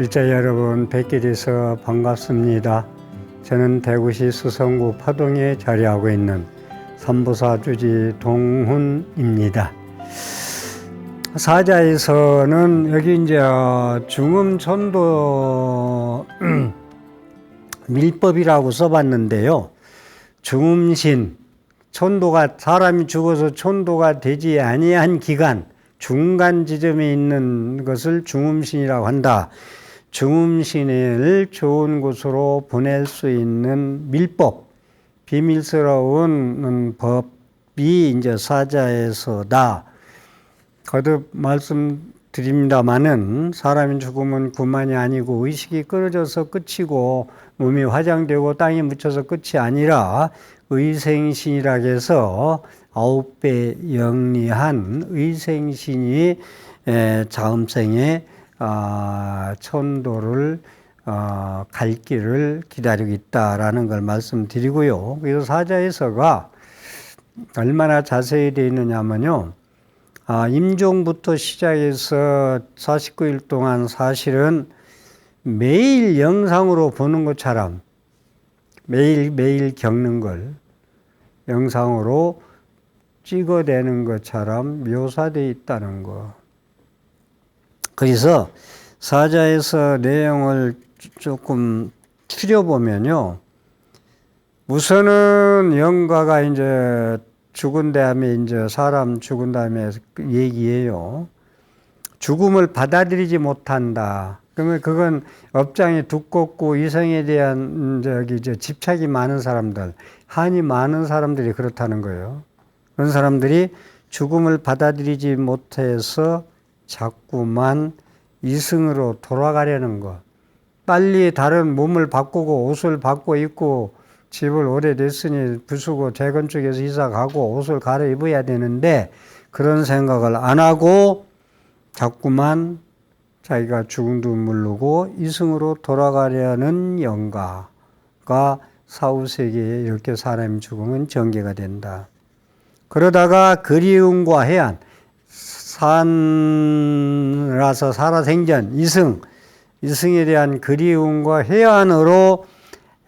일자 여러분 뵙게 돼서 반갑습니다. 저는 대구시 수성구 파동에 자리하고 있는 삼보사 주지 동훈입니다. 사자에서는 여기 이제 중음천도 밀법이라고 써봤는데요. 중음신, 천도가 사람이 죽어서 천도가 되지 아니한 기간, 중간 지점에 있는 것을 중음신이라고 한다. 중음신을 좋은 곳으로 보낼 수 있는 밀법, 비밀스러운 법이 이제 사자에서다. 거듭 말씀드립니다마는 사람이 죽으면 그만이 아니고 의식이 끊어져서 끝이고 몸이 화장되고 땅에 묻혀서 끝이 아니라 의생신이라 해서 9배 영리한 의생신이 다음생에 천도를 갈 길을 기다리고 있다라는 걸 말씀드리고요. 그래서 사자에서가 얼마나 자세히 되어 있느냐면요. 임종부터 시작해서 49일 동안 사실은 매일 영상으로 보는 것처럼 매일 겪는 걸 영상으로 찍어내는 것처럼 묘사되어 있다는 거. 그래서 사자에서 내용을 조금 추려보면요. 우선은 영가가 이제 죽은 다음에 이제 사람 죽은 다음에 얘기해요. 죽음을 받아들이지 못한다. 그러면 그건 업장이 두껍고 이성에 대한 집착이 많은 사람들, 한이 많은 사람들이 그렇다는 거예요. 그런 사람들이 죽음을 받아들이지 못해서 자꾸만 이승으로 돌아가려는 것. 빨리 다른 몸을 바꾸고 옷을 바꿔 입고 집을 오래됐으니 부수고 재건축해서 이사 가고 옷을 갈아입어야 되는데 그런 생각을 안 하고 자꾸만 자기가 죽음도 모르고 이승으로 돌아가려는 영가가 사후세계에 이렇게 사람이 죽으면 전개가 된다. 그러다가 그리움과 해안, 산라서 살아생전, 이승에 대한 그리움과 해안으로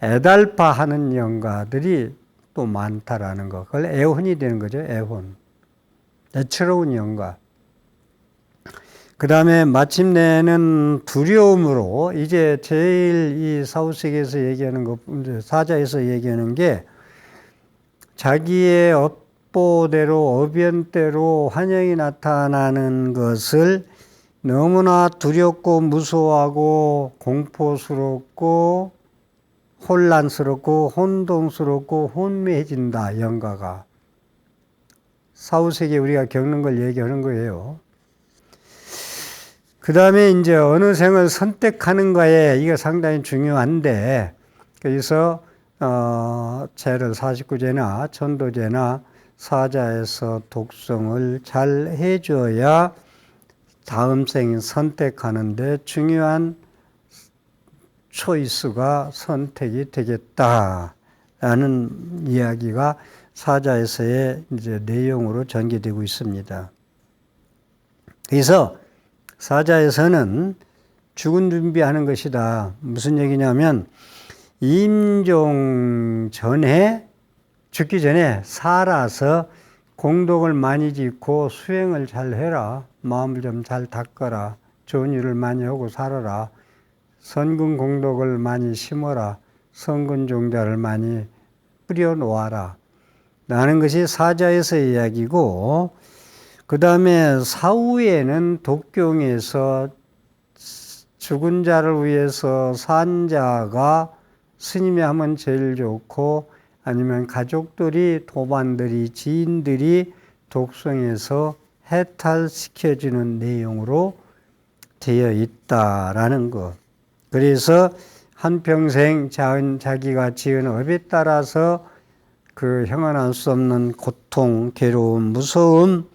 애달파하는 영가들이 또 많다라는 거. 그걸 애혼이 되는 거죠. 애혼. 애처로운 영가. 그 다음에 마침내는 두려움으로 이제 제일 이 사후세계에서 얘기하는 것, 사자에서 얘기하는 게 자기의 업보대로 어변대로 환영이 나타나는 것을 너무나 두렵고 무서워하고 공포스럽고 혼란스럽고 혼동스럽고 혼미해진다. 영가가. 사후세계 우리가 겪는 걸 얘기하는 거예요. 그 다음에 이제 어느 생을 선택하는가에 이게 상당히 중요한데, 그래서 제를 49제나 천도제나 사자에서 독성을 잘 해줘야 다음 생 선택하는데 중요한 초이스가 선택이 되겠다라는 이야기가 사자에서의 이제 내용으로 전개되고 있습니다. 그래서 사자에서는 죽은 준비하는 것이다. 무슨 얘기냐면 임종 전에 죽기 전에 살아서 공덕을 많이 짓고 수행을 잘 해라. 마음을 좀 잘 닦아라. 좋은 일을 많이 하고 살아라. 선근 공덕을 많이 심어라. 선근 종자를 많이 뿌려놓아라. 라는 것이 사자에서의 이야기고, 그 다음에 사후에는 독경에서 죽은 자를 위해서 산 자가 스님이 하면 제일 좋고, 아니면 가족들이, 도반들이, 지인들이 독성에서 해탈시켜주는 내용으로 되어 있다라는 것. 그래서 한평생 자기가 지은 업에 따라서 그 형언할 수 없는 고통, 괴로움, 무서움,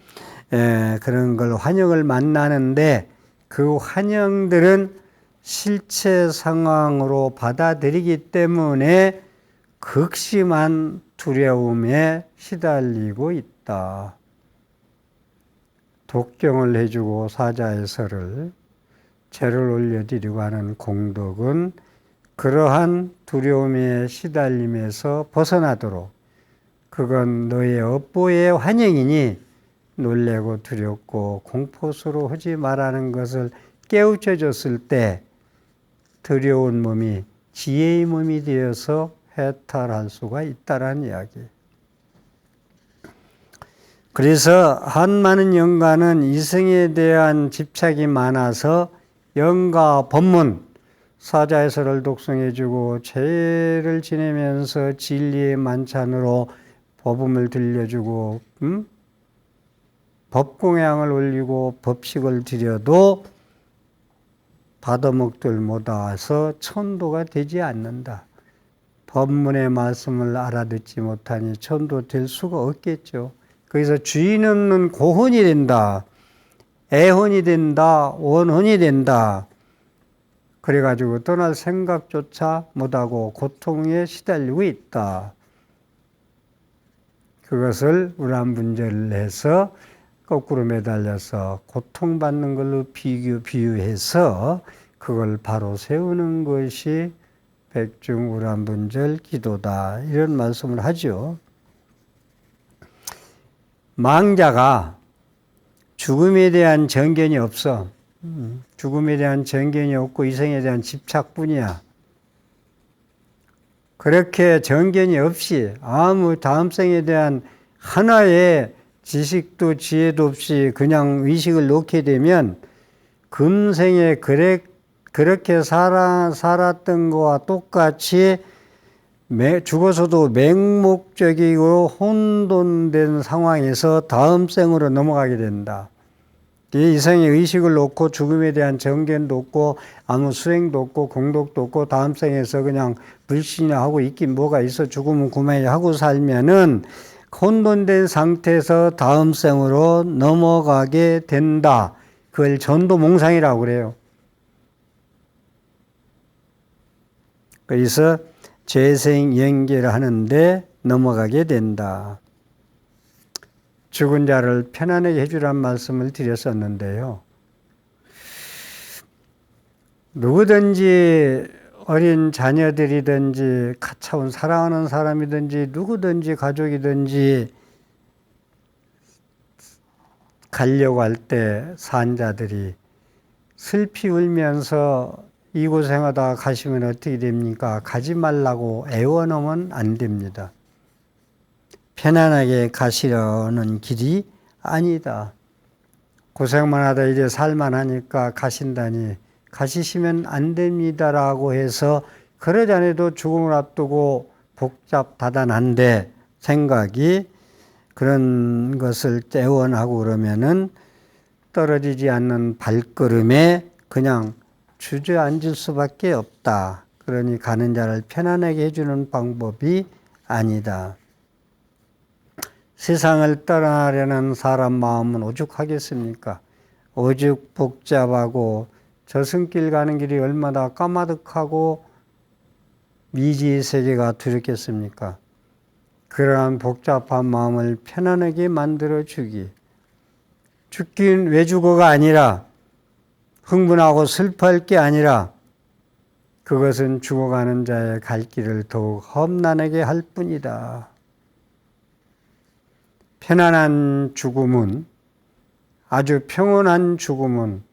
그런 걸 환영을 만나는데 그 환영들은 실체 상황으로 받아들이기 때문에 극심한 두려움에 시달리고 있다. 독경을 해주고 사자에서를 제를 올려드리고 하는 공덕은 그러한 두려움에 시달림에서 벗어나도록, 그건 너의 업보의 환영이니 놀래고 두렵고 공포스러워 하지 말라는 것을 깨우쳐 줬을 때 두려운 몸이 지혜의 몸이 되어서 해탈할 수가 있다라는 이야기. 그래서 한 많은 영가는 이성에 대한 집착이 많아서 영가 법문, 사자해설을 독송해주고 죄를 지내면서 진리의 만찬으로 법음을 들려주고 법공양을 올리고 법식을 드려도 받아먹들 못와서 천도가 되지 않는다. 법문의 말씀을 알아듣지 못하니 천도 될 수가 없겠죠. 그래서 주인 없는 고혼이 된다. 애혼이 된다. 원혼이 된다. 그래가지고 떠날 생각조차 못하고 고통에 시달리고 있다. 그것을 우람분별을 해서 거꾸로 매달려서 고통받는 걸로 비유해서 그걸 바로 세우는 것이 백중우람분별 기도다. 이런 말씀을 하죠. 망자가 죽음에 대한 정견이 없어. 죽음에 대한 정견이 없고 이생에 대한 집착뿐이야. 그렇게 정견이 없이 아무 다음 생에 대한 하나의 지식도 지혜도 없이 그냥 의식을 놓게 되면 금생에 그렇게 살았던 거와 똑같이 죽어서도 맹목적이고 혼돈된 상황에서 다음 생으로 넘어가게 된다. 이 이생의 의식을 놓고 죽음에 대한 정견도 없고 아무 수행도 없고 공덕도 없고 다음 생에서 그냥 불신이나 하고 있긴 뭐가 있어 죽으면 그만이야 하고 살면은 혼돈된 상태에서 다음 생으로 넘어가게 된다. 그걸 전도몽상이라고 그래요. 그래서 재생연계를 하는데 넘어가게 된다. 죽은 자를 편안하게 해주란 말씀을 드렸었는데요. 누구든지 어린 자녀들이든지 가차운 사랑하는 사람이든지 누구든지 가족이든지 가려고 할 때 산자들이 슬피 울면서 이 고생하다 가시면 어떻게 됩니까? 가지 말라고 애원하면 안 됩니다. 편안하게 가시려는 길이 아니다. 고생만 하다 이제 살만하니까 가신다니 가시시면 안 됩니다라고 해서 그러지 않아도 죽음을 앞두고 복잡다단한데 생각이 그런 것을 애원하고 그러면은 떨어지지 않는 발걸음에 그냥 주저앉을 수밖에 없다. 그러니 가는 자를 편안하게 해주는 방법이 아니다. 세상을 떠나려는 사람 마음은 오죽하겠습니까? 오죽 복잡하고 저승길 가는 길이 얼마나 까마득하고 미지의 세계가 두렵겠습니까? 그러한 복잡한 마음을 편안하게 만들어주기. 죽긴 왜 죽어가 아니라 흥분하고 슬퍼할 게 아니라 그것은 죽어가는 자의 갈 길을 더욱 험난하게 할 뿐이다. 편안한 죽음은, 아주 평온한 죽음은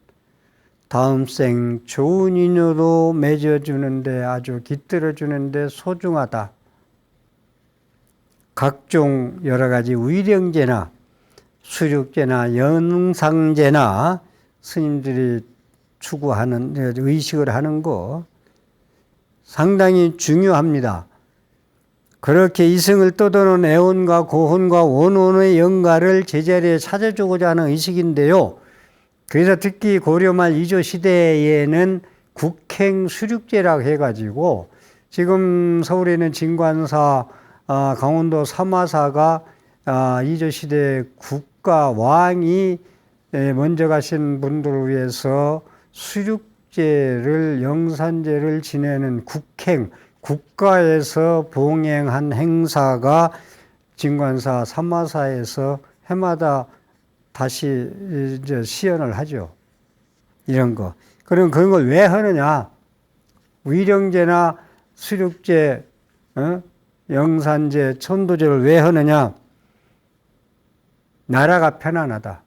다음 생 좋은 인연으로 맺어주는데 아주 깃들어주는데 소중하다. 각종 여러 가지 위령제나 수륙제나 영상제나 스님들이 추구하는 의식을 하는 거 상당히 중요합니다. 그렇게 이승을 떠도는 애혼과 고혼과 원혼의 영가를 제자리에 찾아주고자 하는 의식인데요. 그래서 특히 고려말 이조 시대에는 국행 수륙제라고 해가지고 지금 서울에 있는 진관사, 강원도 사마사가 이조 시대 국가 왕이 먼저 가신 분들을 위해서 수륙제를 영산제를 지내는 국행, 국가에서 봉행한 행사가 진관사 사마사에서 해마다 다시 이제 시연을 하죠. 이런 거. 그럼 그런 걸 왜 하느냐? 위령제나 수륙제, 영산제, 천도제를 왜 하느냐? 나라가 편안하다.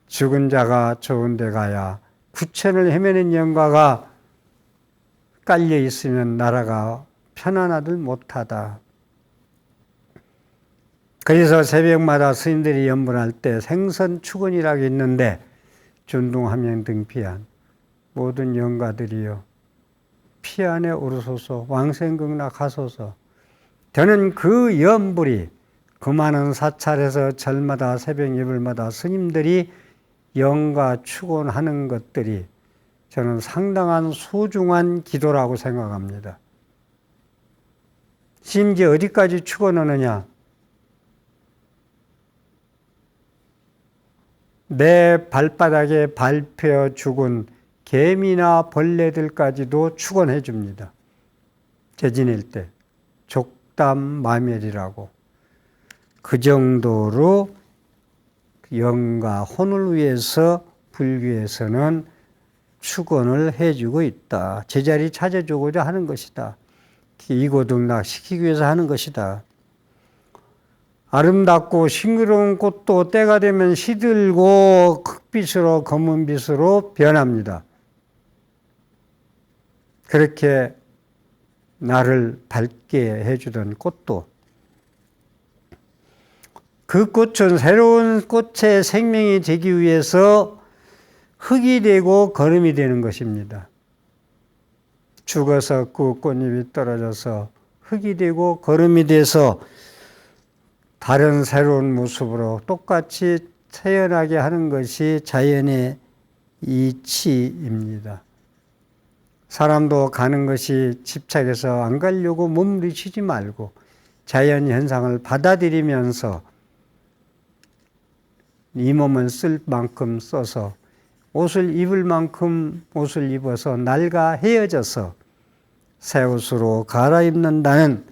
죽은 자가 좋은 데 가야 구천을 헤매는 영가가 깔려 있으면 나라가 편안하들 못하다. 그래서 새벽마다 스님들이 연분할 때 생선 축원이라고 있는데 준둥함양 등피한 모든 영가들이요 피안에 오르소서 왕생극락하소서. 저는 그 연불이 그 많은 사찰에서 절마다 새벽 예불마다 스님들이 영가 축원하는 것들이 저는 상당한 소중한 기도라고 생각합니다. 심지어 어디까지 축원하느냐? 내 발바닥에 밟혀 죽은 개미나 벌레들까지도 축원해 줍니다. 제 지낼 때 족담마멸이라고. 그 정도로 영가 혼을 위해서 불교에서는 축원을 해주고 있다. 제자리 찾아주고자 하는 것이다. 이고등락 시키기 위해서 하는 것이다. 아름답고 싱그러운 꽃도 때가 되면 시들고 흑빛으로 검은빛으로 변합니다. 그렇게 나를 밝게 해주던 꽃도 그 꽃은 새로운 꽃의 생명이 되기 위해서 흙이 되고 거름이 되는 것입니다. 죽어서 그 꽃잎이 떨어져서 흙이 되고 거름이 돼서 다른 새로운 모습으로 똑같이 태어나게 하는 것이 자연의 이치입니다. 사람도 가는 것이 집착해서 안 가려고 몸부림치지 말고 자연 현상을 받아들이면서 이 몸을 쓸 만큼 써서 옷을 입을 만큼 옷을 입어서 날과 헤어져서 새 옷으로 갈아입는다는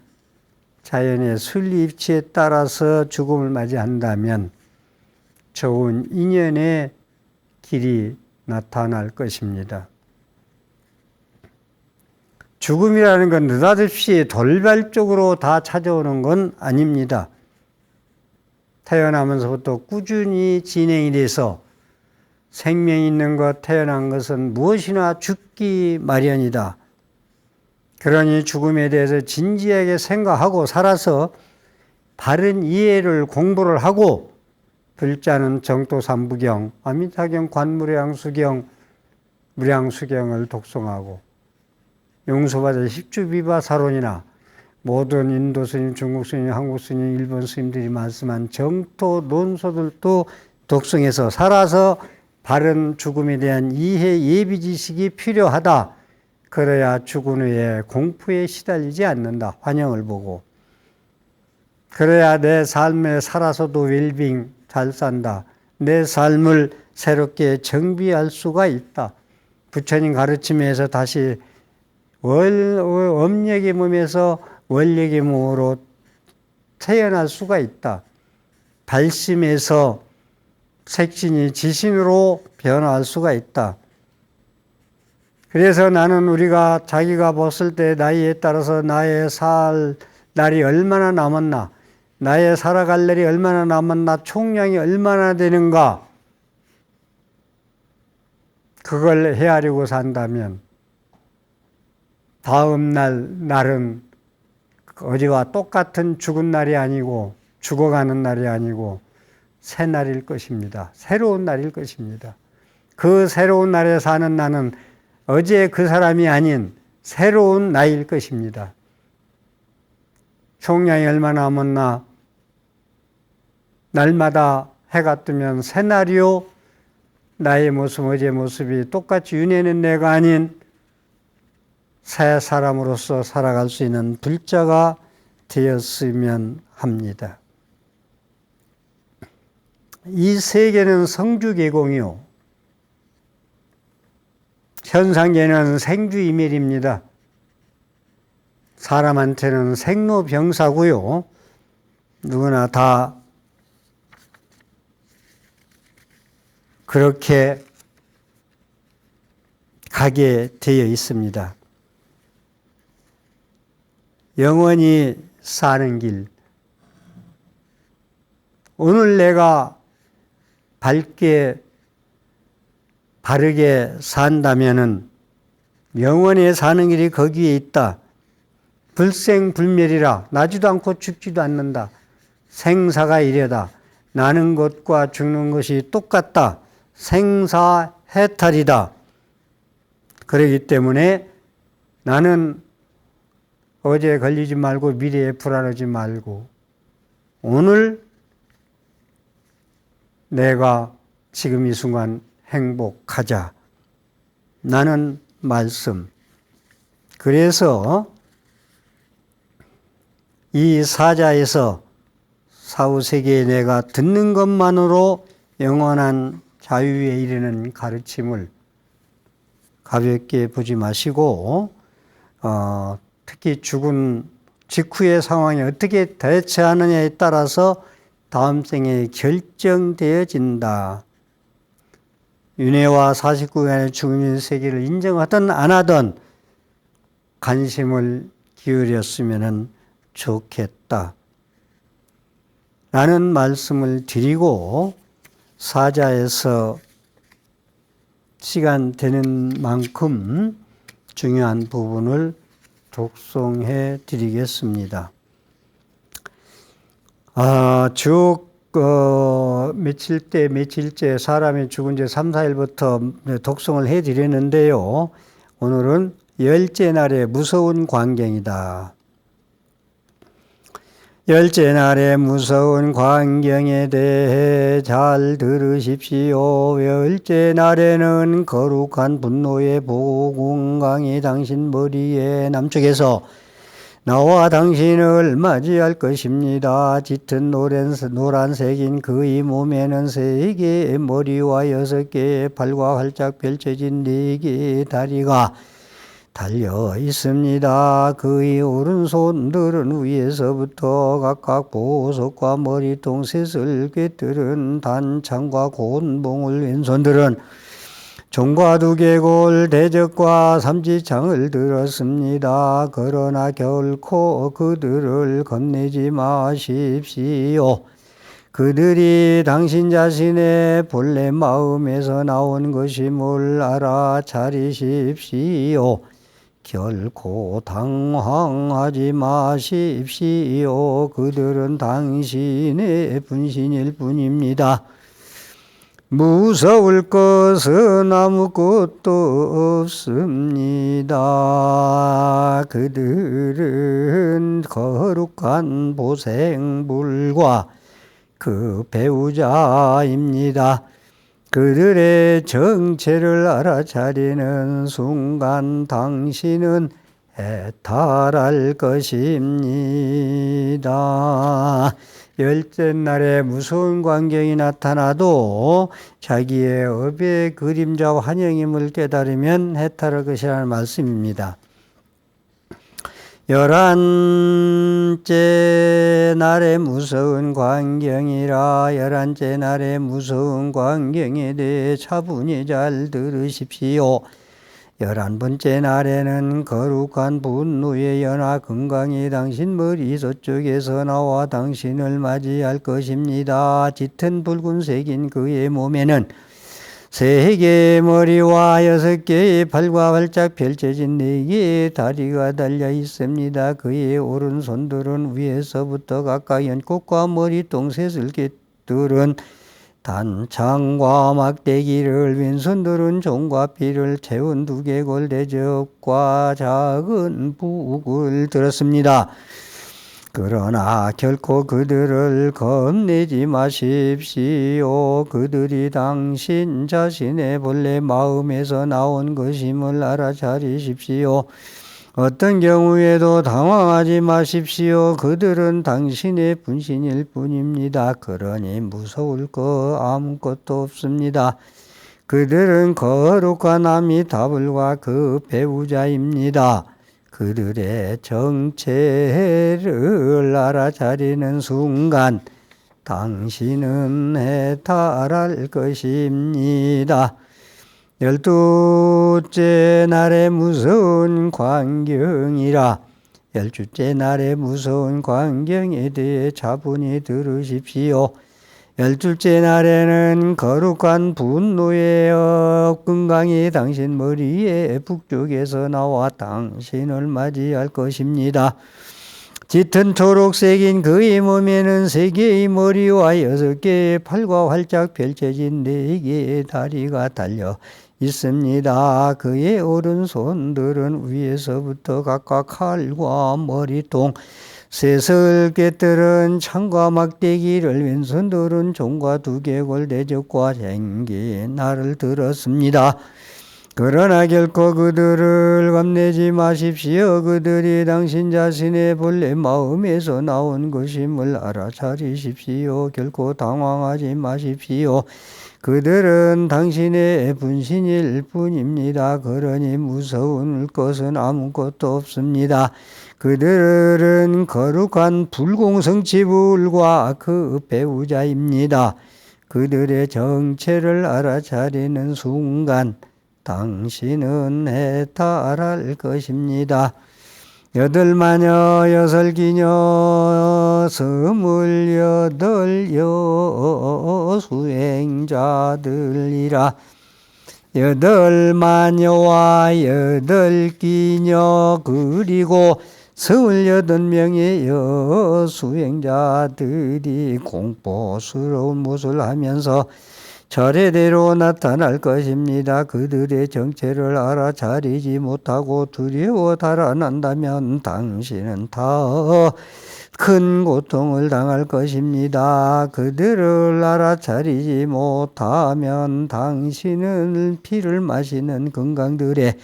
자연의 순리입치에 따라서 죽음을 맞이한다면 좋은 인연의 길이 나타날 것입니다. 죽음이라는 건 느닷없이 돌발적으로 다 찾아오는 건 아닙니다. 태어나면서부터 꾸준히 진행이 돼서 생명 있는 것, 태어난 것은 무엇이나 죽기 마련이다. 그러니 죽음에 대해서 진지하게 생각하고 살아서 바른 이해를 공부를 하고 불자는 정토삼부경, 아미타경, 관무량수경, 무량수경을 독송하고 용서받을 십주비바사론이나 모든 인도 스님, 중국 스님, 한국 스님, 일본 스님들이 말씀한 정토 논소들도 독송해서 살아서 바른 죽음에 대한 이해 예비 지식이 필요하다. 그래야 죽은 후에 공포에 시달리지 않는다. 환영을 보고. 그래야 내 삶에 살아서도 웰빙 잘 산다. 내 삶을 새롭게 정비할 수가 있다. 부처님 가르침에서 다시 엄력의 몸에서 원력의 몸으로 태어날 수가 있다. 발심에서 색신이 지신으로 변화할 수가 있다. 그래서 나는 우리가 자기가 봤을 때 나이에 따라서 나의 살 날이 얼마나 남았나, 나의 살아갈 날이 얼마나 남았나, 총량이 얼마나 되는가, 그걸 헤아리고 산다면 다음 날은 어제와 똑같은 죽은 날이 아니고 죽어가는 날이 아니고 새 날일 것입니다. 새로운 날일 것입니다. 그 새로운 날에 사는 나는 어제 그 사람이 아닌 새로운 나일 것입니다. 총량이 얼마나 남았나, 날마다 해가 뜨면 새 날이요, 나의 모습, 어제 모습이 똑같이 윤회는 내가 아닌 새 사람으로서 살아갈 수 있는 불자가 되었으면 합니다. 이 세계는 성주계공이요, 현상계는 생주이멸입니다. 사람한테는 생로병사고요, 누구나 다 그렇게 가게 되어 있습니다. 영원히 사는 길. 오늘 내가 밝게 바르게 산다면은 영원히 사는 길이 거기에 있다. 불생불멸이라. 나지도 않고 죽지도 않는다. 생사가 이래다. 나는 것과 죽는 것이 똑같다. 생사해탈이다. 그렇기 때문에 나는 어제에 걸리지 말고 미래에 불안하지 말고 오늘 내가 지금 이 순간 행복하자. 나는 말씀. 그래서 이 사자에서 사후세계에 내가 듣는 것만으로 영원한 자유에 이르는 가르침을 가볍게 보지 마시고 특히 죽은 직후의 상황에 어떻게 대처하느냐에 따라서 다음 생에 결정되어진다. 윤회와 49년의 죽음의 세계를 인정하든 안 하든 관심을 기울였으면 좋겠다. 라는 말씀을 드리고 사자에서 시간 되는 만큼 중요한 부분을 독송해 드리겠습니다. 쭉 며칠째 사람이 죽은 지 3, 4일부터 독송을 해 드렸는데요. 오늘은 열째 날의 무서운 광경이다. 열째 날의 무서운 광경에 대해 잘 들으십시오. 열째 날에는 거룩한 분노의 보궁강이 당신 머리의 남쪽에서 나와 당신을 맞이할 것입니다. 짙은 노란색인 그의 몸에는 3개의 머리와 6개의 발과 활짝 펼쳐진 4개의 다리가 달려 있습니다. 그의 오른손들은 위에서부터 각각 보석과 머리통, 셋을 꿰뚫은 단창과 곤봉을, 왼손들은 종과 두개골, 대적과 삼지창을 들었습니다. 그러나 결코 그들을 겁내지 마십시오. 그들이 당신 자신의 본래 마음에서 나온 것임을 알아차리십시오. 결코 당황하지 마십시오. 그들은 당신의 분신일 뿐입니다. 무서울 것은 아무것도 없습니다. 그들은 거룩한 보생불과 그 배우자입니다. 그들의 정체를 알아차리는 순간 당신은 해탈할 것입니다. 열째 날에 무서운 광경이 나타나도 자기의 업의 그림자와 환영임을 깨달으면 해탈할 것이라는 말씀입니다. 11째 날의 무서운 광경이라. 11째 날의 무서운 광경에 대해 차분히 잘 들으십시오. 11번째 날에는 거룩한 분노의 연화 금강이 당신 머리 저쪽에서 나와 당신을 맞이할 것입니다. 짙은 붉은색인 그의 몸에는 3개의 머리와 6개의 발과 활짝 펼쳐진 4개의 다리가 달려 있습니다. 그의 오른손들은 위에서부터 각각 연꽃과 머리통, 셋을 꿰뚫은 단창과 막대기를, 왼손들은 종과 피를 채운 두개골, 대적과 작은 북을 들었습니다. 그러나 결코 그들을 겁내지 마십시오. 그들이 당신 자신의 본래 마음에서 나온 것임을 알아차리십시오. 어떤 경우에도 당황하지 마십시오. 그들은 당신의 분신일 뿐입니다. 그러니 무서울 거 아무것도 없습니다. 그들은 거룩한 아미타불과 그 배우자입니다. 그들의 정체를 알아차리는 순간 당신은 해탈할 것입니다. 열두째 날의 무서운 광경이라. 열두째 날의 무서운 광경에 대해 차분히 들으십시오. 열둘째 날에는 거룩한 분노의 업근강이 당신 머리의 북쪽에서 나와 당신을 맞이할 것입니다. 짙은 초록색인 그의 몸에는 3개의 머리와 6개의 팔과 활짝 펼쳐진 4개의 다리가 달려 있습니다. 그의 오른손들은 위에서부터 각각 칼과 머리통, 쇠설 꿰뚫은 창과 막대기를, 왼손들은 종과 두개골, 대적과 쟁기의 날을 들었습니다. 그러나 결코 그들을 겁내지 마십시오. 그들이 당신 자신의 본래 마음에서 나온 것임을 알아차리십시오. 결코 당황하지 마십시오. 그들은 당신의 분신일 뿐입니다. 그러니 무서울 것은 아무것도 없습니다. 그들은 거룩한 불공성치불과 그 배우자입니다. 그들의 정체를 알아차리는 순간 당신은 해탈할 것입니다. 8마녀 6기녀 28 여수행자들이라. 8마녀와 8기녀 그리고 28명의 여수행자들이 공포스러운 못을 하면서 차례대로 나타날 것입니다. 그들의 정체를 알아차리지 못하고 두려워 달아난다면 당신은 더 큰 고통을 당할 것입니다. 그들을 알아차리지 못하면 당신은 피를 마시는 건강들의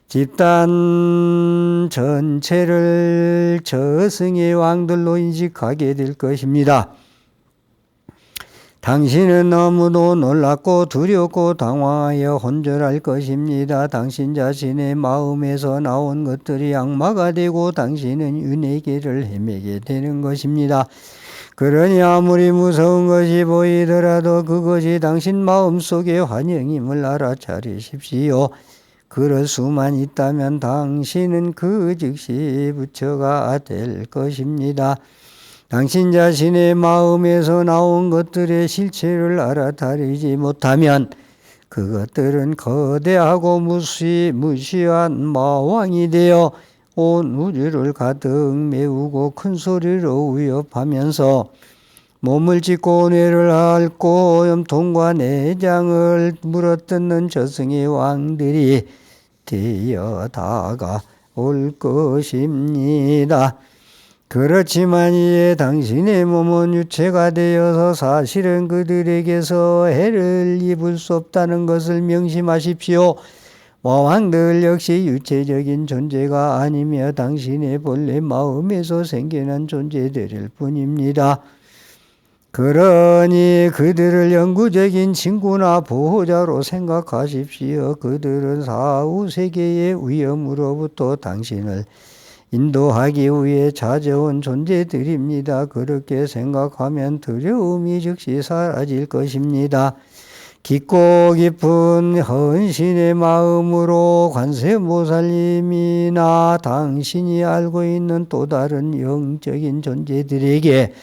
집단 전체를 저승의 왕들로 인식하게 될 것입니다. 당신은 너무도 놀랍고 두렵고 당황하여 혼절할 것입니다. 당신 자신의 마음에서 나온 것들이 악마가 되고 당신은 윤의 길을 헤매게 되는 것입니다. 그러니 아무리 무서운 것이 보이더라도 그것이 당신 마음속의 환영임을 알아차리십시오. 그럴 수만 있다면 당신은 그 즉시 부처가 될 것입니다. 당신 자신의 마음에서 나온 것들의 실체를 알아차리지 못하면 그것들은 거대하고 무시한 마왕이 되어 온 우주를 가득 메우고 큰 소리로 위협하면서 몸을 찢고 뇌를 핥고 염통과 내장을 물어뜯는 저승의 왕들이 되어 다가올 것입니다. 그렇지만 이에 당신의 몸은 유체가 되어서 사실은 그들에게서 해를 입을 수 없다는 것을 명심하십시오. 왕들 역시 유체적인 존재가 아니며 당신의 본래 마음에서 생겨난 존재들일 뿐입니다. 그러니 그들을 영구적인 친구나 보호자로 생각하십시오. 그들은 사후세계의 위험으로부터 당신을 인도하기 위해 찾아온 존재들입니다. 그렇게 생각하면 두려움이 즉시 사라질 것입니다. 깊고 깊은 헌신의 마음으로 관세음보살님이나 당신이 알고 있는 또 다른 영적인 존재들에게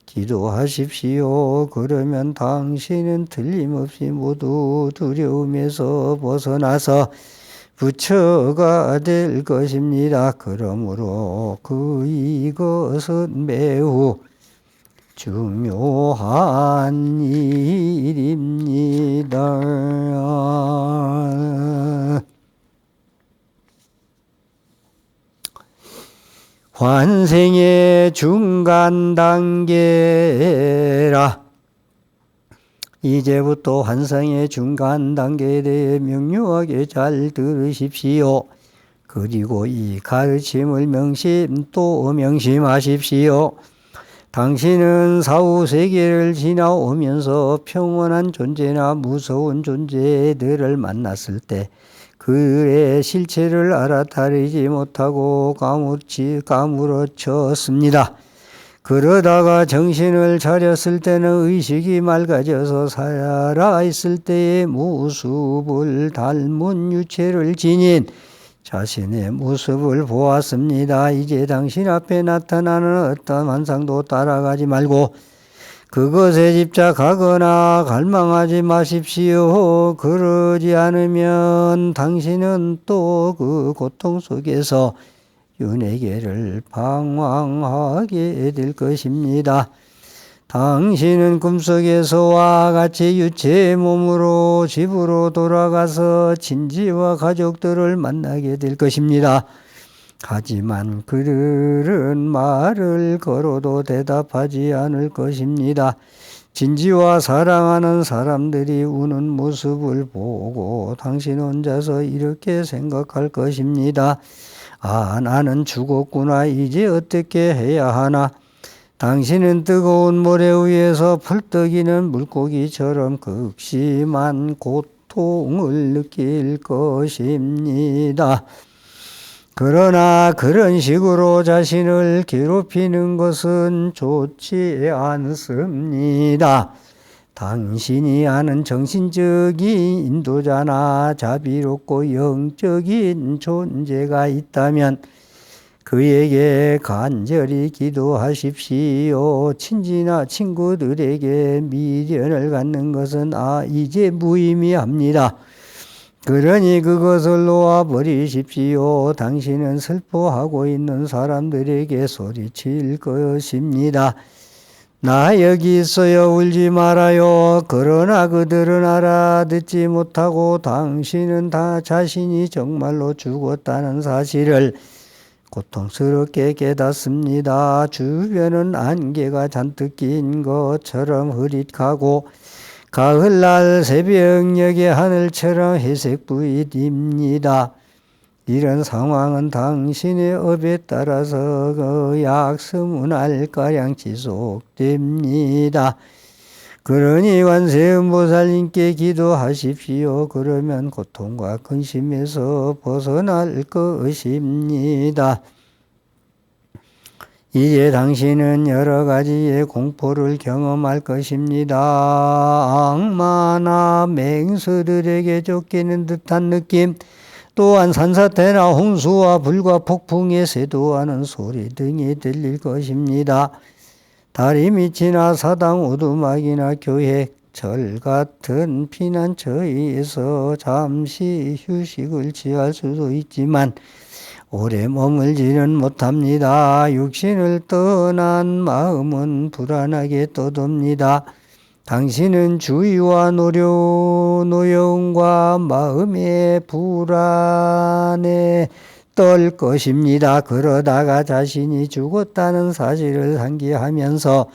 기도하십시오. 그러면 당신은 틀림없이 모두 두려움에서 벗어나서 부처가 될 것입니다. 그러므로 이것은 매우 중요한 일입니다. 환생의 중간 단계라. 이제부터 환생의 중간 단계에 대해 명료하게 잘 들으십시오. 그리고 이 가르침을 또 명심하십시오. 당신은 사후세계를 지나오면서 평온한 존재나 무서운 존재들을 만났을 때 그의 실체를 알아차리지 못하고 까무러쳤습니다. 그러다가 정신을 차렸을 때는 의식이 맑아져서 살아있을 때의 모습을 닮은 유체를 지닌 자신의 모습을 보았습니다. 이제 당신 앞에 나타나는 어떤 환상도 따라가지 말고 그것에 집착하거나 갈망하지 마십시오. 그러지 않으면 당신은 또 그 고통 속에서 윤회계를 방황하게 될 것입니다. 당신은 꿈속에서와 같이 유체의 몸으로 집으로 돌아가서 친지와 가족들을 만나게 될 것입니다. 하지만 그들은 말을 걸어도 대답하지 않을 것입니다. 진지와 사랑하는 사람들이 우는 모습을 보고 당신 혼자서 이렇게 생각할 것입니다. 아, 나는 죽었구나. 이제 어떻게 해야 하나? 당신은 뜨거운 모래 위에서 펄떡이는 물고기처럼 극심한 고통을 느낄 것입니다. 그러나 그런 식으로 자신을 괴롭히는 것은 좋지 않습니다. 당신이 아는 정신적인 인도자나 자비롭고 영적인 존재가 있다면 그에게 간절히 기도하십시오. 친지나 친구들에게 미련을 갖는 것은 이제 무의미합니다. 그러니 그것을 놓아버리십시오. 당신은 슬퍼하고 있는 사람들에게 소리칠 것입니다. 나 여기 있어요. 울지 말아요. 그러나 그들은 알아듣지 못하고 당신은 다 자신이 정말로 죽었다는 사실을 고통스럽게 깨닫습니다. 주변은 안개가 잔뜩 낀 것처럼 흐릿하고 가을날 새벽녘의 하늘처럼 회색빛입니다. 이런 상황은 당신의 업에 따라서 약 20알가량 지속됩니다. 그러니 관세음보살님께 기도하십시오. 그러면 고통과 근심에서 벗어날 것입니다. 이제 당신은 여러 가지의 공포를 경험할 것입니다. 악마나 맹수들에게 쫓기는 듯한 느낌, 또한 산사태나 홍수와 불과 폭풍의 쇄도하는 소리 등이 들릴 것입니다. 다리 밑이나 사당 오두막이나 교회, 절 같은 피난처에서 잠시 휴식을 취할 수도 있지만 오래 머물지는 못합니다. 육신을 떠난 마음은 불안하게 떠돕니다. 당신은 주의와 노여움과 마음의 불안에 떨 것입니다. 그러다가 자신이 죽었다는 사실을 상기하면서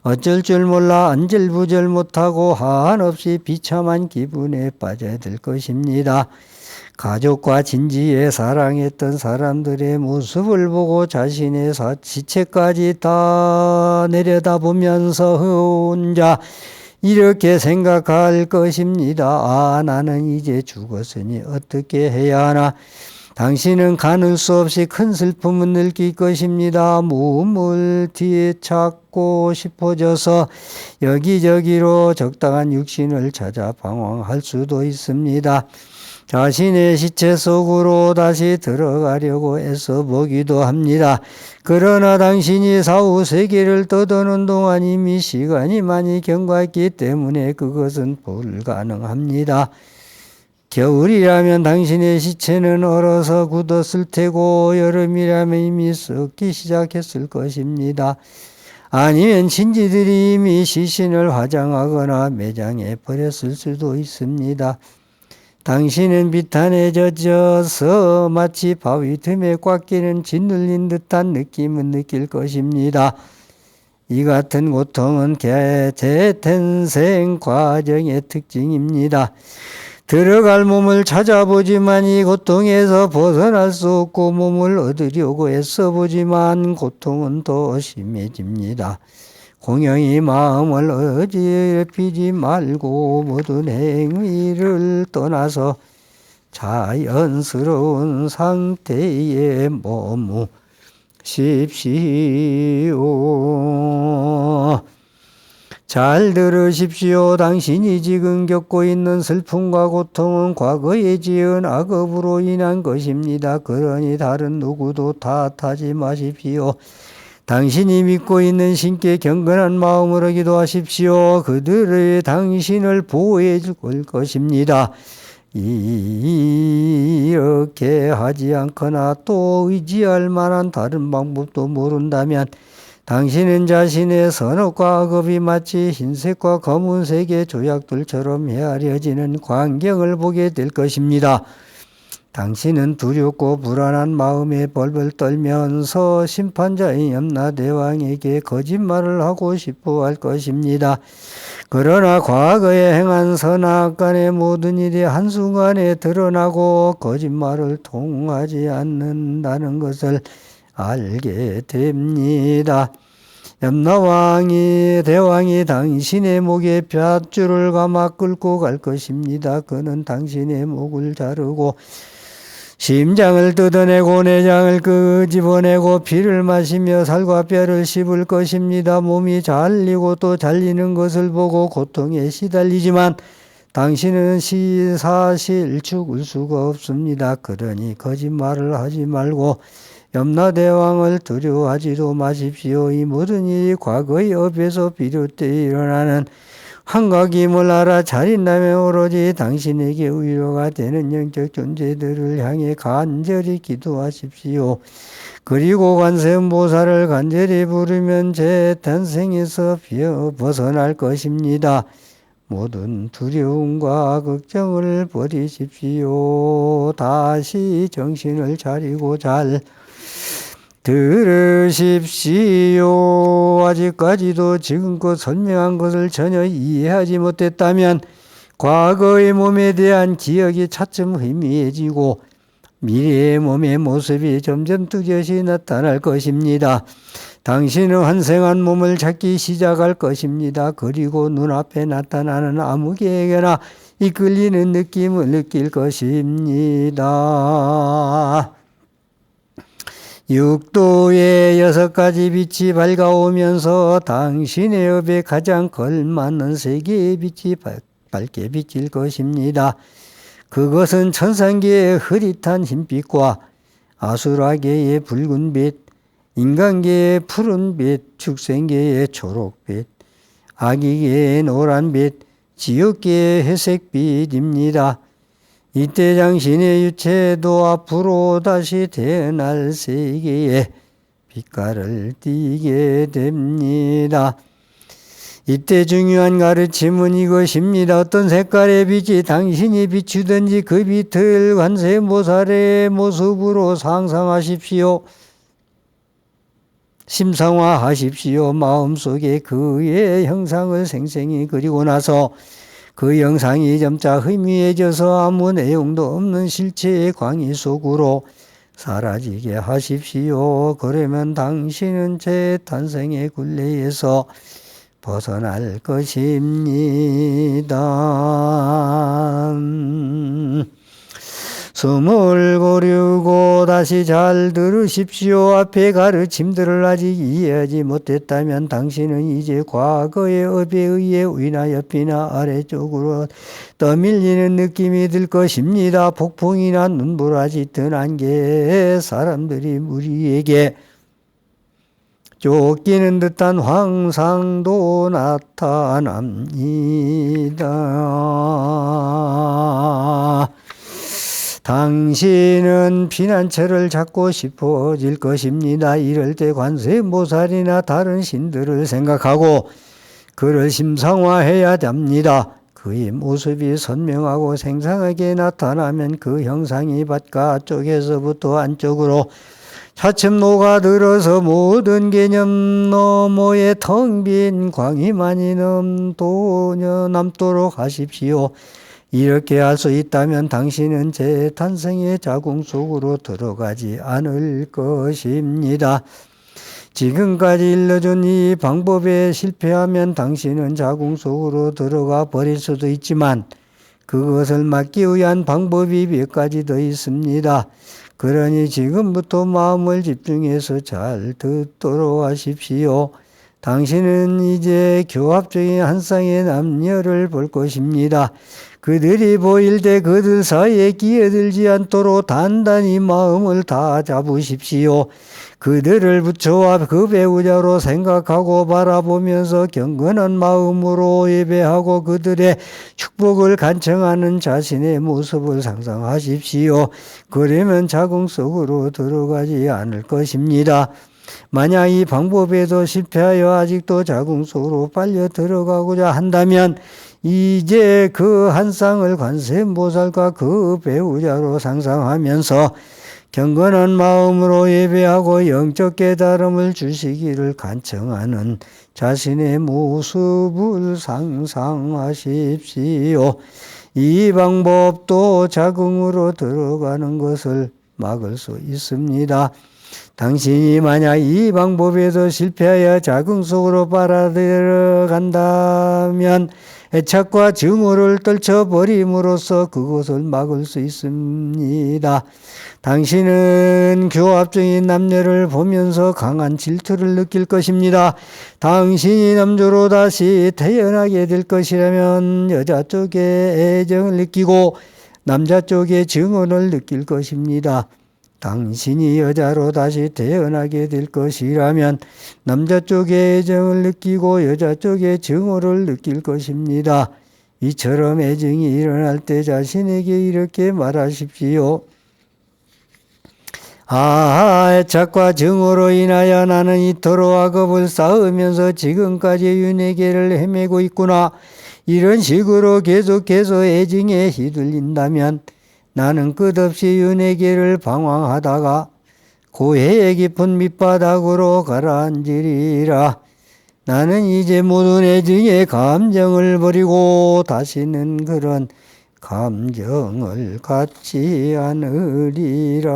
어쩔 줄 몰라 안절부절 못하고 한없이 비참한 기분에 빠져들 것입니다. 가족과 진지에 사랑했던 사람들의 모습을 보고 자신의 지체까지 다 내려다보면서 혼자 이렇게 생각할 것입니다. 나는 이제 죽었으니 어떻게 해야 하나? 당신은 가눌 수 없이 큰 슬픔을 느낄 것입니다. 몸을 뒤에 찾고 싶어져서 여기저기로 적당한 육신을 찾아 방황할 수도 있습니다. 자신의 시체 속으로 다시 들어가려고 애써 보기도 합니다. 그러나 당신이 사후 세계를 떠도는 동안 이미 시간이 많이 경과했기 때문에 그것은 불가능합니다. 겨울이라면 당신의 시체는 얼어서 굳었을 테고 여름이라면 이미 썩기 시작했을 것입니다. 아니면 친지들이 이미 시신을 화장하거나 매장해 버렸을 수도 있습니다. 당신은 비탄에 젖어서 마치 바위 틈에 꽉 끼는 짓눌린 듯한 느낌을 느낄 것입니다. 이 같은 고통은 재탄생 과정의 특징입니다. 들어갈 몸을 찾아보지만 이 고통에서 벗어날 수 없고 몸을 얻으려고 애써보지만 고통은 더 심해집니다. 공영이 마음을 어지럽히지 말고 모든 행위를 떠나서 자연스러운 상태의 몸, 잘 들으십시오. 당신이 지금 겪고 있는 슬픔과 고통은 과거에 지은 악업으로 인한 것입니다. 그러니 다른 누구도 탓하지 마십시오. 당신이 믿고 있는 신께 경건한 마음으로 기도하십시오. 그들의 당신을 보호해 줄 것입니다. 이렇게 하지 않거나 또 의지할 만한 다른 방법도 모른다면 당신은 자신의 선악과 악업이 마치 흰색과 검은색의 조약들처럼 헤아려지는 광경을 보게 될 것입니다. 당신은 두렵고 불안한 마음에 벌벌 떨면서 심판자인 염라대왕에게 거짓말을 하고 싶어 할 것입니다. 그러나 과거에 행한 선악간의 모든 일이 한순간에 드러나고 거짓말을 통하지 않는다는 것을 알게 됩니다. 대왕이 당신의 목에 밧줄을 감아 끌고 갈 것입니다. 그는 당신의 목을 자르고 심장을 뜯어내고 내장을 끄집어내고 피를 마시며 살과 뼈를 씹을 것입니다. 몸이 잘리고 또 잘리는 것을 보고 고통에 시달리지만 당신은 사실 죽을 수가 없습니다. 그러니 거짓말을 하지 말고 염라대왕을 두려워하지도 마십시오. 이 모든 일이 과거의 업에서 비롯되어 일어나는 환각임을 알아 자린다면 오로지 당신에게 위로가 되는 영적 존재들을 향해 간절히 기도하십시오. 그리고 관세음보살을 간절히 부르면 제 탄생에서 벗어날 것입니다. 모든 두려움과 걱정을 버리십시오. 다시 정신을 차리고 잘 들으십시오. 아직까지도 지금껏 설명한 것을 전혀 이해하지 못했다면 과거의 몸에 대한 기억이 차츰 희미해지고 미래의 몸의 모습이 점점 뚜렷이 나타날 것입니다. 당신은 환생한 몸을 찾기 시작할 것입니다. 그리고 눈앞에 나타나는 아무개에게나 이끌리는 느낌을 느낄 것입니다. 육도의 6가지 빛이 밝아오면서 당신의 업에 가장 걸맞는 3개의 빛이 밝게 비칠 것입니다. 그것은 천상계의 흐릿한 흰빛과 아수라계의 붉은빛, 인간계의 푸른빛, 축생계의 초록빛, 아기계의 노란빛, 지옥계의 회색빛입니다. 이때 당신의 유체도 앞으로 다시 태어날 세계에 빛깔을 띠게 됩니다. 이때 중요한 가르침은 이것입니다. 어떤 색깔의 빛이 당신이 비추든지 그 빛을 관세음보살의 모습으로 상상하십시오. 심상화하십시오. 마음속에 그의 형상을 생생히 그리고 나서 그 영상이 점차 희미해져서 아무 내용도 없는 실체의 광희 속으로 사라지게 하십시오. 그러면 당신은 재탄생의 굴레에서 벗어날 것입니다. 숨을 고르고 다시 잘 들으십시오. 앞의 가르침들을 아직 이해하지 못했다면 당신은 이제 과거의 업에 의해 위나 옆이나 아래쪽으로 떠밀리는 느낌이 들 것입니다. 폭풍이나 눈보라지 든 안개 사람들이 우리에게 쫓기는 듯한 환상도 나타납니다. 당신은 피난처를 찾고 싶어질 것입니다. 이럴 때 관세음보살이나 다른 신들을 생각하고 그를 심상화해야 합니다. 그의 모습이 선명하고 생생하게 나타나면 그 형상이 바깥쪽에서부터 안쪽으로 차츰 녹아들어서 모든 개념 너머에 텅 빈 광희만이 남도록 하십시오. 이렇게 할 수 있다면 당신은 재탄생의 자궁 속으로 들어가지 않을 것입니다. 지금까지 일러준 이 방법에 실패하면 당신은 자궁 속으로 들어가 버릴 수도 있지만 그것을 막기 위한 방법이 몇 가지 더 있습니다. 그러니 지금부터 마음을 집중해서 잘 듣도록 하십시오. 당신은 이제 교합적인 한 쌍의 남녀를 볼 것입니다. 그들이 보일 때 그들 사이에 끼어들지 않도록 단단히 마음을 다 잡으십시오. 그들을 부처와 그 배우자로 생각하고 바라보면서 경건한 마음으로 예배하고 그들의 축복을 간청하는 자신의 모습을 상상하십시오. 그러면 자궁 속으로 들어가지 않을 것입니다. 만약 이 방법에도 실패하여 아직도 자궁 속으로 빨려 들어가고자 한다면 이제 그 한 쌍을 관세음보살과 그 배우자로 상상하면서 경건한 마음으로 예배하고 영적 깨달음을 주시기를 간청하는 자신의 모습을 상상하십시오. 이 방법도 자궁으로 들어가는 것을 막을 수 있습니다. 당신이 만약 이 방법에서 실패하여 자궁 속으로 빨아들어간다면 애착과 증오를 떨쳐버림으로써 그것을 막을 수 있습니다. 당신은 교합적인 남녀를 보면서 강한 질투를 느낄 것입니다. 당신이 남자로 다시 태어나게 될 것이라면 여자 쪽에 애정을 느끼고 남자 쪽에 증오를 느낄 것입니다. 당신이 여자로 다시 태어나게 될 것이라면 남자 쪽에 애정을 느끼고 여자 쪽에 증오를 느낄 것입니다. 이처럼 애정이 일어날 때 자신에게 이렇게 말하십시오. 애착과 증오로 인하여 나는 이토록 악업을 쌓으면서 지금까지 윤회계를 헤매고 있구나. 이런 식으로 계속해서 애정에 휘둘린다면 나는 끝없이 윤회계를 방황하다가 고해의 깊은 밑바닥으로 가라앉으리라. 나는 이제 모든 애정의 감정을 버리고 다시는 그런 감정을 갖지 않으리라.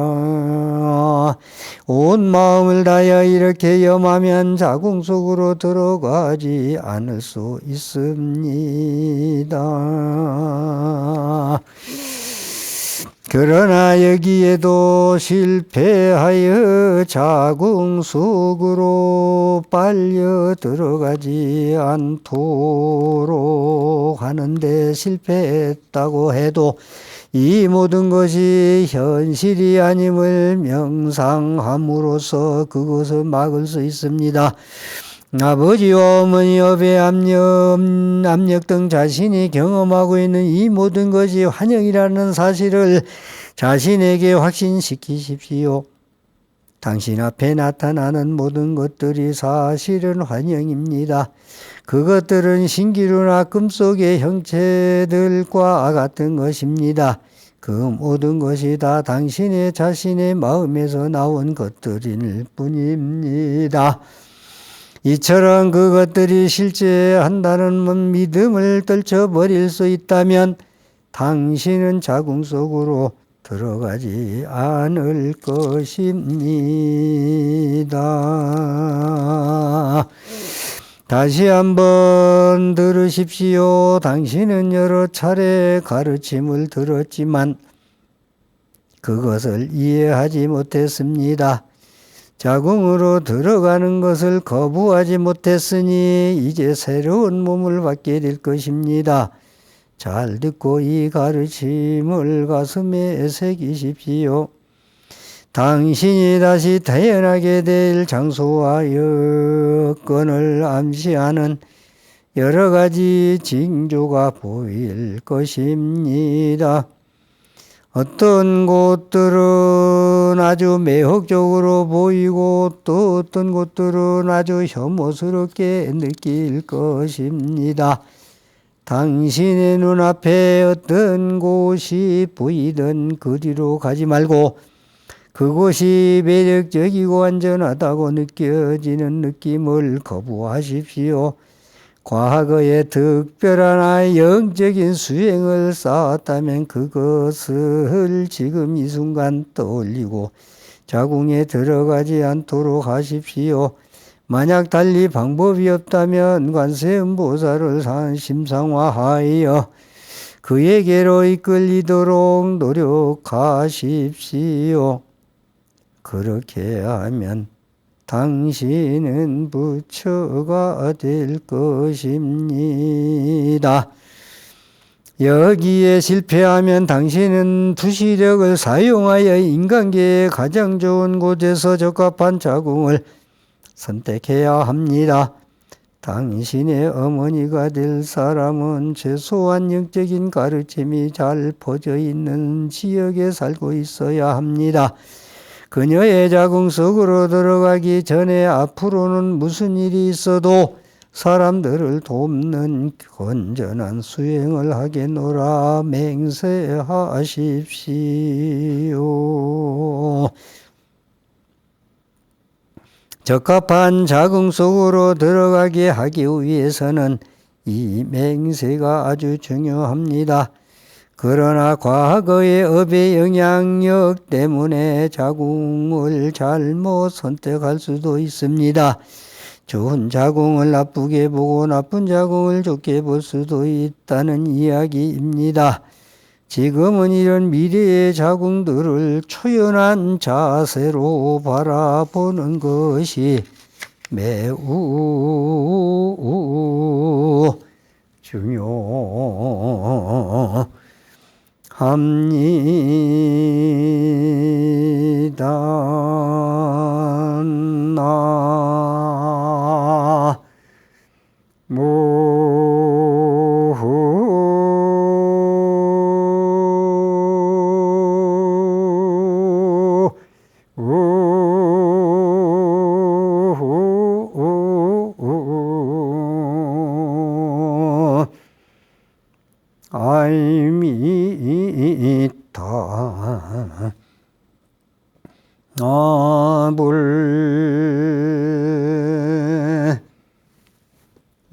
온 마음을 다하여 이렇게 염하면 자궁 속으로 들어가지 않을 수 있습니다. 그러나 여기에도 실패하여 자궁 속으로 빨려 들어가지 않도록 하는데 실패했다고 해도 이 모든 것이 현실이 아님을 명상함으로써 그것을 막을 수 있습니다. 아버지와 어머니, 여배, 압력 등 자신이 경험하고 있는 이 모든 것이 환영이라는 사실을 자신에게 확신시키십시오. 당신 앞에 나타나는 모든 것들이 사실은 환영입니다. 그것들은 신기루나 꿈속의 형체들과 같은 것입니다. 그 모든 것이 다 당신의 자신의 마음에서 나온 것들일 뿐입니다. 이처럼 그것들이 실제한다는 믿음을 떨쳐버릴 수 있다면 당신은 자궁 속으로 들어가지 않을 것입니다. 다시 한번 들으십시오. 당신은 여러 차례 가르침을 들었지만 그것을 이해하지 못했습니다. 자궁으로 들어가는 것을 거부하지 못했으니 이제 새로운 몸을 받게 될 것입니다. 잘 듣고 이 가르침을 가슴에 새기십시오. 당신이 다시 태어나게 될 장소와 여건을 암시하는 여러 가지 징조가 보일 것입니다. 어떤 곳들은 아주 매혹적으로 보이고 또 어떤 곳들은 아주 혐오스럽게 느낄 것입니다. 당신의 눈앞에 어떤 곳이 보이든 그리로 가지 말고 그곳이 매력적이고 안전하다고 느껴지는 느낌을 거부하십시오. 과거에 특별한 영적인 수행을 쌓았다면 그것을 지금 이 순간 떠올리고 자궁에 들어가지 않도록 하십시오. 만약 달리 방법이 없다면 관세음보살을 심상화하여 그에게로 이끌리도록 노력하십시오. 그렇게 하면 당신은 부처가 될 것입니다. 여기에 실패하면 당신은 두시력을 사용하여 인간계에 가장 좋은 곳에서 적합한 자궁을 선택해야 합니다. 당신의 어머니가 될 사람은 최소한 영적인 가르침이 잘 퍼져 있는 지역에 살고 있어야 합니다. 그녀의 자궁 속으로 들어가기 전에 앞으로는 무슨 일이 있어도 사람들을 돕는 건전한 수행을 하겠노라 맹세하십시오. 적합한 자궁 속으로 들어가게 하기 위해서는 이 맹세가 아주 중요합니다. 그러나 과거의 업의 영향력 때문에 자궁을 잘못 선택할 수도 있습니다. 좋은 자궁을 나쁘게 보고 나쁜 자궁을 좋게 볼 수도 있다는 이야기입니다. 지금은 이런 미래의 자궁들을 초연한 자세로 바라보는 것이 매우 중요합니다.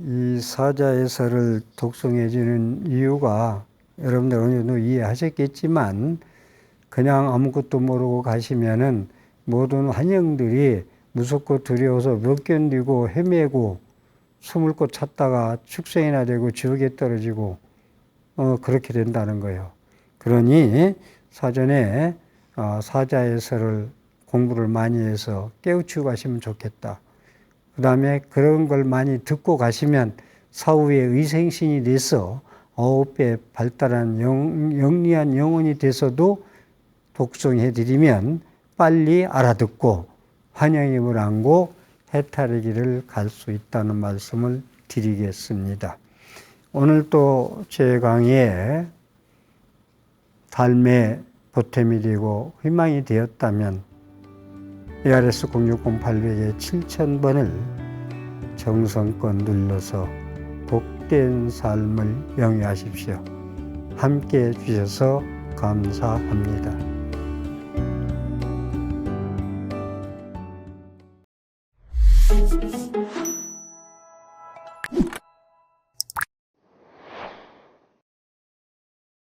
이 사자에서를 독송해 주는 이유가 여러분들 어느 정도 이해하셨겠지만 그냥 아무것도 모르고 가시면은 모든 환영들이 무섭고 두려워서 못 견디고 헤매고 숨을 곳 찾다가 축생이나 되고 지옥에 떨어지고 그렇게 된다는 거예요. 그러니 사전에 사자에서를 공부를 많이 해서 깨우치고 가시면 좋겠다. 그 다음에 그런 걸 많이 듣고 가시면 사후에 의생신이 돼서 9배 발달한 영리한 영혼이 돼서도 독송해드리면 빨리 알아듣고 환영임을 안고 해탈의 길을 갈 수 있다는 말씀을 드리겠습니다. 오늘 또 제 강의에 삶의 보탬이 되고 희망이 되었다면 ARS 060-800에 7000번을 정성껏 눌러서 복된 삶을 영위하십시오. 함께 해주셔서 감사합니다.